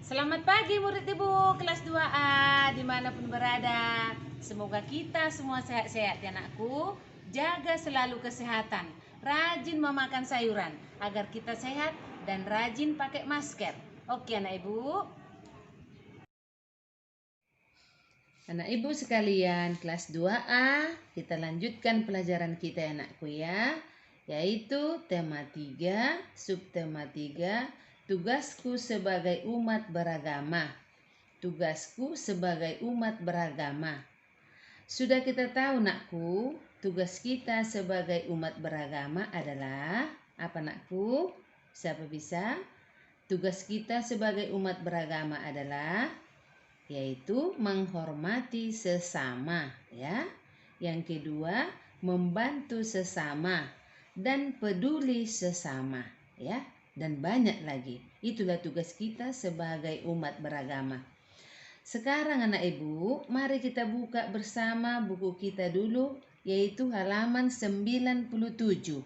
Selamat pagi murid ibu kelas 2A dimanapun berada. Semoga kita semua sehat-sehat ya anakku. Jaga selalu kesehatan. Rajin memakan sayuran agar kita sehat dan rajin pakai masker. Oke anak ibu. Anak ibu sekalian kelas 2A, kita lanjutkan pelajaran kita ya anakku ya. Yaitu tema 3, subtema 3, tugasku sebagai umat beragama. Tugasku sebagai umat beragama. Sudah kita tahu nakku, tugas kita sebagai umat beragama adalah apa nakku? Siapa bisa? Tugas kita sebagai umat beragama adalah yaitu menghormati sesama ya. Yang kedua, membantu sesama dan peduli sesama ya, dan banyak lagi. Itulah tugas kita sebagai umat beragama. Sekarang anak ibu, mari kita buka bersama buku kita dulu, yaitu halaman 97. 97,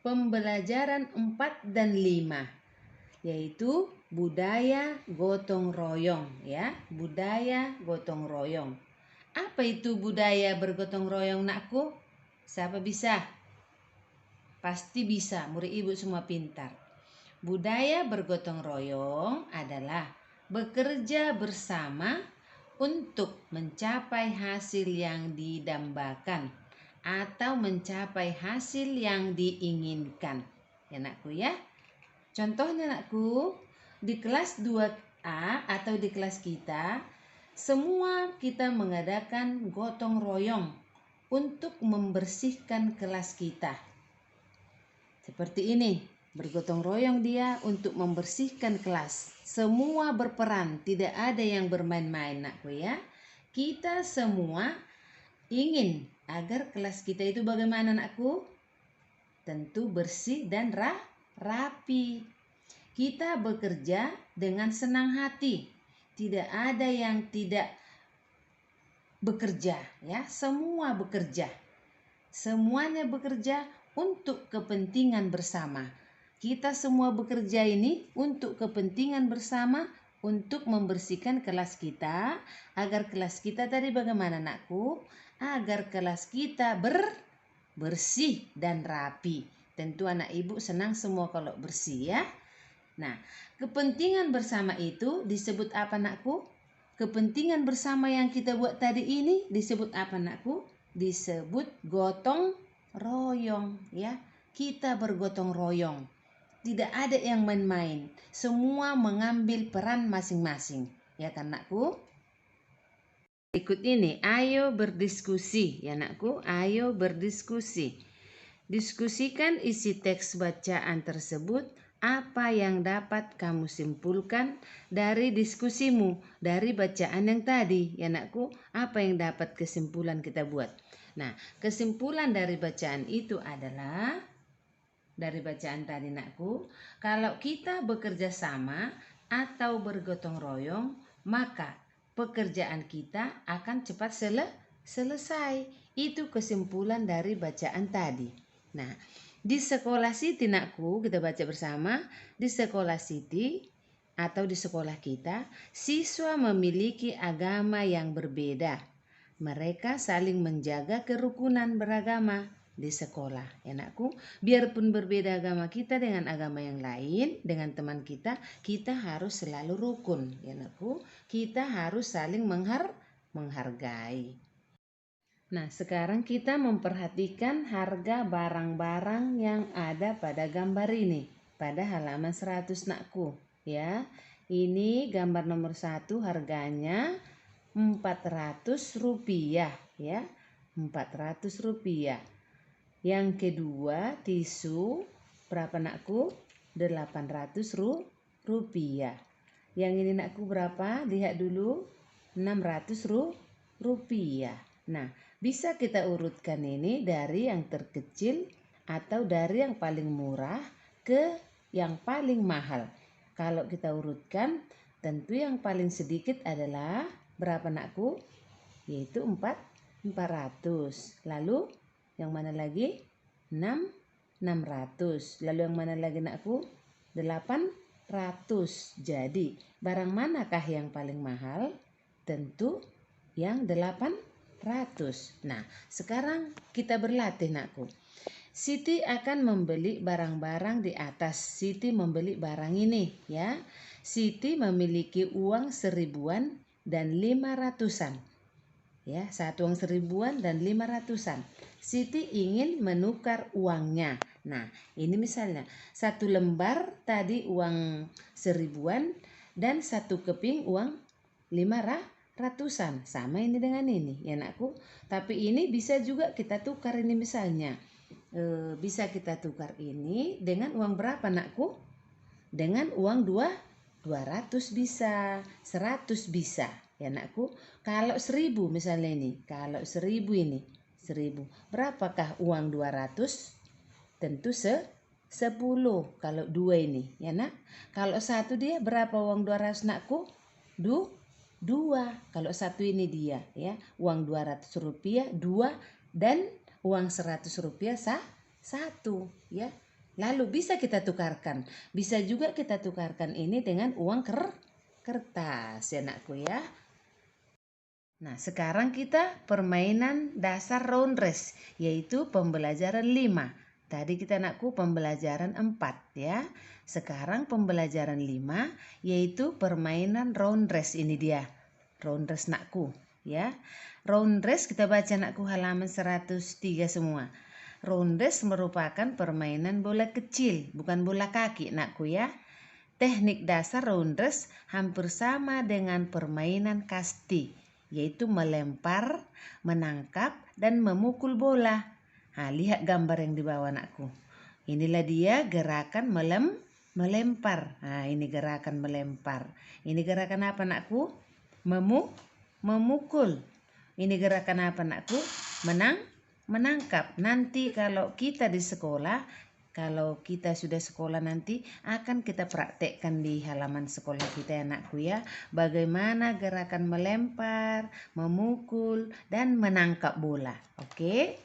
pembelajaran 4 dan 5, yaitu budaya gotong royong ya, budaya gotong royong. Apa itu budaya bergotong royong nakku? Siapa bisa? Pasti bisa, murid ibu semua pintar. Budaya bergotong royong adalah bekerja bersama untuk mencapai hasil yang didambakan atau mencapai hasil yang diinginkan. Ya nakku ya. Contohnya nakku, di kelas 2A atau di kelas kita, semua kita mengadakan gotong royong untuk membersihkan kelas kita. Seperti ini, bergotong royong dia untuk membersihkan kelas. Semua berperan, tidak ada yang bermain-main nakku ya. Kita semua ingin agar kelas kita itu bagaimana nakku? Tentu bersih dan rapi. Kita bekerja dengan senang hati. Tidak ada yang tidak bekerja ya, semua bekerja. Semuanya bekerja untuk kepentingan bersama. Kita semua bekerja ini untuk kepentingan bersama, untuk membersihkan kelas kita, agar kelas kita tadi bagaimana nakku? Agar kelas kita bersih dan rapi. Tentu anak ibu senang semua kalau bersih ya. Nah, kepentingan bersama itu disebut apa nakku? Kepentingan bersama yang kita buat tadi ini disebut apa nakku? Disebut gotong royong ya. Kita bergotong royong. Tidak ada yang main-main. Semua mengambil peran masing-masing. Ya kan nakku? Ikut ini, ayo berdiskusi ya nakku. Ayo berdiskusi. Diskusikan isi teks bacaan tersebut. Apa yang dapat kamu simpulkan dari diskusimu, dari bacaan yang tadi ya nakku? Apa yang dapat kesimpulan kita buat? Nah, kesimpulan dari bacaan itu adalah, dari bacaan tadi nakku, kalau kita bekerja sama atau bergotong royong, maka pekerjaan kita akan cepat selesai. Itu kesimpulan dari bacaan tadi. Nah, di sekolah Siti nakku, kita baca bersama. Di sekolah Siti atau di sekolah kita, siswa memiliki agama yang berbeda. Mereka saling menjaga kerukunan beragama di sekolah ya nakku. Biarpun berbeda agama kita dengan agama yang lain, dengan teman kita, kita harus selalu rukun ya nakku. Kita harus saling menghargai. Nah, sekarang kita memperhatikan harga barang-barang yang ada pada gambar ini. Pada halaman 100 nakku. Ya, ini gambar nomor 1 harganya Rp400 ya. Rp400. Yang kedua tisu berapa nakku? Rp800. Yang ini nakku berapa? Lihat dulu. Rp600. Nah, bisa kita urutkan ini dari yang terkecil atau dari yang paling murah ke yang paling mahal. Kalau kita urutkan, tentu yang paling sedikit adalah berapa nakku? Yaitu 400. Lalu yang mana lagi? 600. Lalu yang mana lagi nakku? 800. Jadi, barang manakah yang paling mahal? Tentu yang 800. Nah, sekarang kita berlatih, nakku. Siti akan membeli barang-barang di atas. Siti membeli barang ini, ya. Siti memiliki uang 1000-an dan 500-an. Ya, satu uang 1000-an dan 500-an. Siti ingin menukar uangnya. Nah, ini misalnya satu lembar tadi uang 1000-an dan satu keping uang 500-an. Sama ini dengan ini, ya nakku. Tapi ini bisa juga kita tukar ini misalnya. Bisa kita tukar ini dengan uang berapa, nakku? Dengan uang 200 bisa, 100 bisa, ya nakku. Kalau 1000 misalnya ini, kalau 1000 ini, 1000. Berapakah uang 200? Tentu 10. Kalau 2 ini, ya nak. Kalau 1 dia berapa uang 200, nakku? 2. Kalau 1 ini dia, ya. Uang 200 rupiah 2 dan uang 100 rupiah 1, ya. Lalu bisa kita tukarkan. Bisa juga kita tukarkan ini dengan uang kertas, ya nakku, ya. Nah, sekarang kita permainan dasar roundres, yaitu pembelajaran 5. Tadi kita, nakku, pembelajaran 4, ya. Sekarang pembelajaran 5, yaitu permainan roundres. Ini dia roundres, nakku, ya. Roundres kita baca, nakku, halaman 103 semua. Roundres merupakan permainan bola kecil, bukan bola kaki, nakku, ya. Teknik dasar roundres hampir sama dengan permainan kasti, yaitu melempar, menangkap, dan memukul bola. Nah, lihat gambar yang di bawah, nakku. Inilah dia gerakan melempar. Nah, ini gerakan melempar. Ini gerakan apa, nakku? Memukul. Ini gerakan apa, nakku? Menangkap. Nanti kalau kita di sekolah, kalau kita sudah sekolah nanti akan kita praktekkan di halaman sekolah kita, ya nakku, ya. Bagaimana gerakan melempar, memukul, dan menangkap bola. Oke.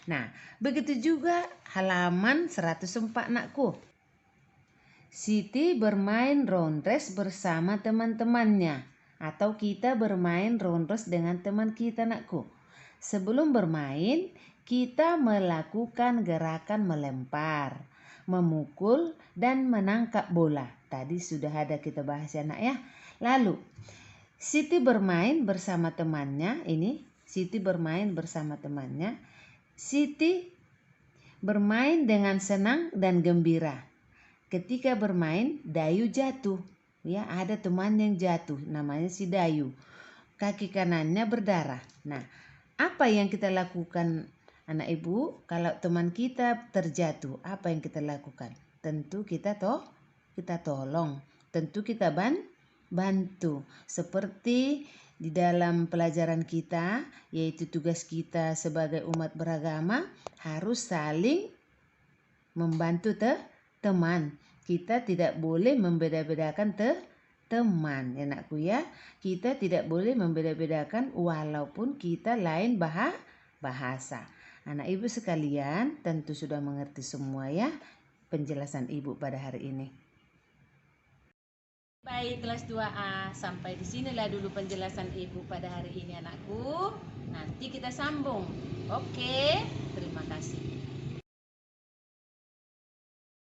Nah, begitu juga halaman 104, nakku. Siti bermain roundres bersama teman-temannya. Atau kita bermain roundres dengan teman kita, nakku. Sebelum bermain, kita melakukan gerakan melempar, memukul, dan menangkap bola. Tadi sudah ada kita bahas, ya nak, ya. Lalu, Siti bermain bersama temannya. Ini Siti bermain bersama temannya. Siti bermain dengan senang dan gembira. Ketika bermain, Dayu jatuh. Ya, ada teman yang jatuh, namanya si Dayu. Kaki kanannya berdarah. Nah, apa yang kita lakukan, anak ibu, kalau teman kita terjatuh? Apa yang kita lakukan? Tentu kita tolong. Tentu kita bantu. Seperti di dalam pelajaran kita, yaitu tugas kita sebagai umat beragama, harus saling membantu teman. Kita tidak boleh membeda-bedakan teman, ya nakku, ya. Kita tidak boleh membeda-bedakan walaupun kita lain bahasa. Anak ibu sekalian tentu sudah mengerti semua, ya, penjelasan ibu pada hari ini. Baik, kelas 2A, sampai di sinilah dulu penjelasan ibu pada hari ini, anakku. Nanti kita sambung. Oke, terima kasih.